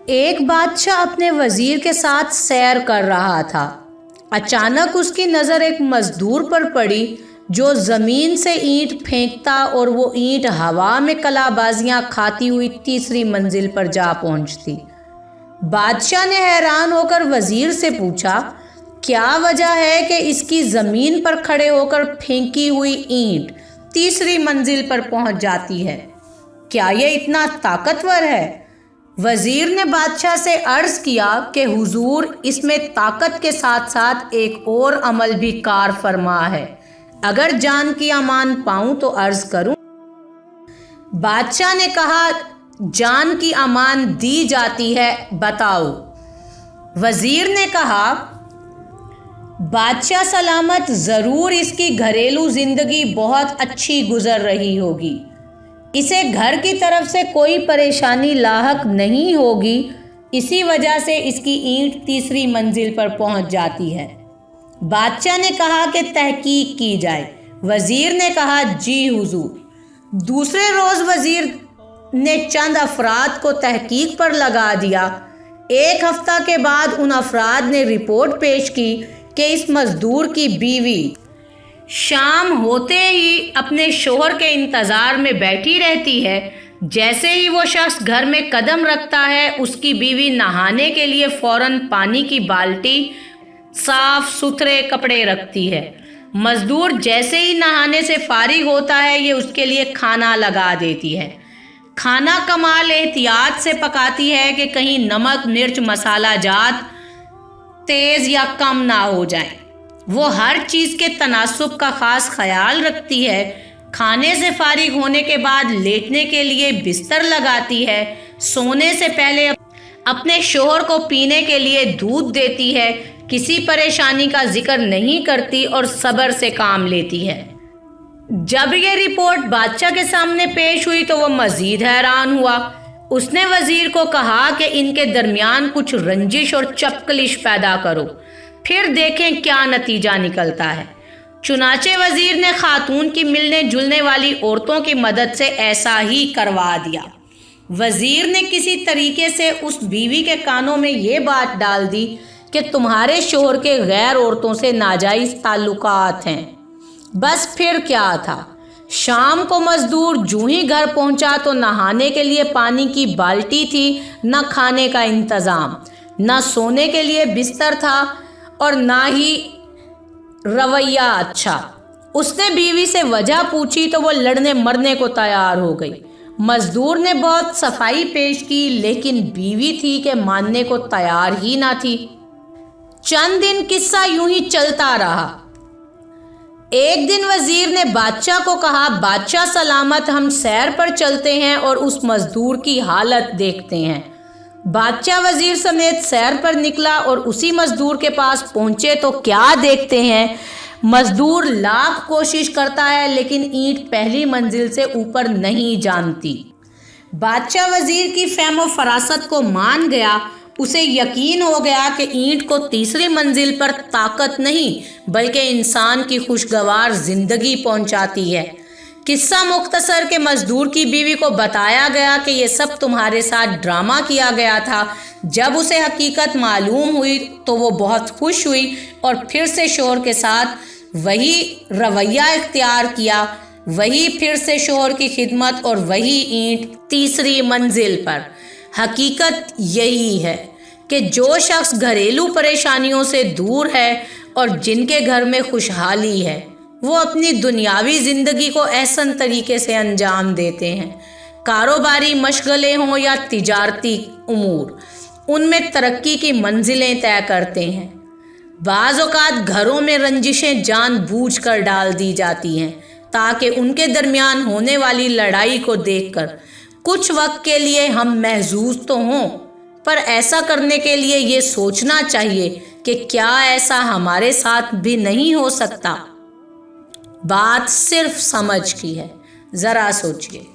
ایک بادشاہ اپنے وزیر کے ساتھ سیر کر رہا تھا۔ اچانک اس کی نظر ایک مزدور پر پڑی جو زمین سے اینٹ پھینکتا اور وہ اینٹ ہوا میں کلا بازیاں کھاتی ہوئی تیسری منزل پر جا پہنچتی۔ بادشاہ نے حیران ہو کر وزیر سے پوچھا، کیا وجہ ہے کہ اس کی زمین پر کھڑے ہو کر پھینکی ہوئی اینٹ تیسری منزل پر پہنچ جاتی ہے؟ کیا یہ اتنا طاقتور ہے؟ وزیر نے بادشاہ سے عرض کیا کہ حضور، اس میں طاقت کے ساتھ ساتھ ایک اور عمل بھی کار فرما ہے، اگر جان کی امان پاؤں تو عرض کروں؟ بادشاہ نے کہا، جان کی امان دی جاتی ہے، بتاؤ۔ وزیر نے کہا، بادشاہ سلامت، ضرور اس کی گھریلو زندگی بہت اچھی گزر رہی ہوگی، اسے گھر کی طرف سے کوئی پریشانی لاحق نہیں ہوگی، اسی وجہ سے اس کی اینٹ تیسری منزل پر پہنچ جاتی ہے۔ بادشاہ نے کہا کہ تحقیق کی جائے۔ وزیر نے کہا، جی حضور۔ دوسرے روز وزیر نے چند افراد کو تحقیق پر لگا دیا۔ ایک ہفتہ کے بعد ان افراد نے رپورٹ پیش کی کہ اس مزدور کی بیوی شام ہوتے ہی اپنے شوہر کے انتظار میں بیٹھی رہتی ہے۔ جیسے ہی وہ شخص گھر میں قدم رکھتا ہے، اس کی بیوی نہانے کے لیے فوراً پانی کی بالٹی، صاف ستھرے کپڑے رکھتی ہے۔ مزدور جیسے ہی نہانے سے فارغ ہوتا ہے، یہ اس کے لیے کھانا لگا دیتی ہے۔ کھانا کمال احتیاط سے پکاتی ہے کہ کہیں نمک، مرچ، مسالہ جات تیز یا کم نہ ہو جائیں۔ وہ ہر چیز کے تناسب کا خاص خیال رکھتی ہے۔ کھانے سے فارغ ہونے کے بعد لیٹنے کے لیے بستر لگاتی ہے۔ سونے سے پہلے اپنے شوہر کو پینے کے لیے دودھ دیتی ہے۔ کسی پریشانی کا ذکر نہیں کرتی اور صبر سے کام لیتی ہے۔ جب یہ رپورٹ بادشاہ کے سامنے پیش ہوئی تو وہ مزید حیران ہوا۔ اس نے وزیر کو کہا کہ ان کے درمیان کچھ رنجش اور چپکلش پیدا کرو، پھر دیکھیں کیا نتیجہ نکلتا ہے۔ چنانچہ وزیر نے خاتون کی ملنے جلنے والی عورتوں کی مدد سے ایسا ہی کروا دیا۔ وزیر نے کسی طریقے سے اس بیوی کے کانوں میں یہ بات ڈال دی کہ تمہارے شوہر کے غیر عورتوں سے ناجائز تعلقات ہیں۔ بس پھر کیا تھا، شام کو مزدور جوں ہی گھر پہنچا تو نہانے کے لیے پانی کی بالٹی تھی، نہ کھانے کا انتظام، نہ سونے کے لیے بستر تھا اور نہ ہی رویہ اچھا۔ اس نے بیوی سے وجہ پوچھی تو وہ لڑنے مرنے کو تیار ہو گئی۔ مزدور نے بہت صفائی پیش کی، لیکن بیوی تھی کہ ماننے کو تیار ہی نہ تھی۔ چند دن قصہ یوں ہی چلتا رہا۔ ایک دن وزیر نے بادشاہ کو کہا، بادشاہ سلامت، ہم سیر پر چلتے ہیں اور اس مزدور کی حالت دیکھتے ہیں۔ بادشاہ وزیر سمیت سیر پر نکلا اور اسی مزدور کے پاس پہنچے تو کیا دیکھتے ہیں، مزدور لاکھ کوشش کرتا ہے لیکن اینٹ پہلی منزل سے اوپر نہیں جانتی۔ بادشاہ وزیر کی فہم و فراست کو مان گیا۔ اسے یقین ہو گیا کہ اینٹ کو تیسری منزل پر طاقت نہیں بلکہ انسان کی خوشگوار زندگی پہنچاتی ہے۔ قصہ مختصر کہ مزدور کی بیوی کو بتایا گیا کہ یہ سب تمہارے ساتھ ڈرامہ کیا گیا تھا۔ جب اسے حقیقت معلوم ہوئی تو وہ بہت خوش ہوئی اور پھر سے شوہر کے ساتھ وہی رویہ اختیار کیا، وہی پھر سے شوہر کی خدمت اور وہی اینٹ تیسری منزل پر۔ حقیقت یہی ہے کہ جو شخص گھریلو پریشانیوں سے دور ہے اور جن کے گھر میں خوشحالی ہے، وہ اپنی دنیاوی زندگی کو احسن طریقے سے انجام دیتے ہیں۔ کاروباری مشغلے ہوں یا تجارتی امور، ان میں ترقی کی منزلیں طے کرتے ہیں۔ بعض اوقات گھروں میں رنجشیں جان بوجھ کر ڈال دی جاتی ہیں تاکہ ان کے درمیان ہونے والی لڑائی کو دیکھ کر کچھ وقت کے لیے ہم محظوظ تو ہوں، پر ایسا کرنے کے لیے یہ سوچنا چاہیے کہ کیا ایسا ہمارے ساتھ بھی نہیں ہو سکتا۔ بات صرف سمجھ کی ہے، ذرا سوچئے۔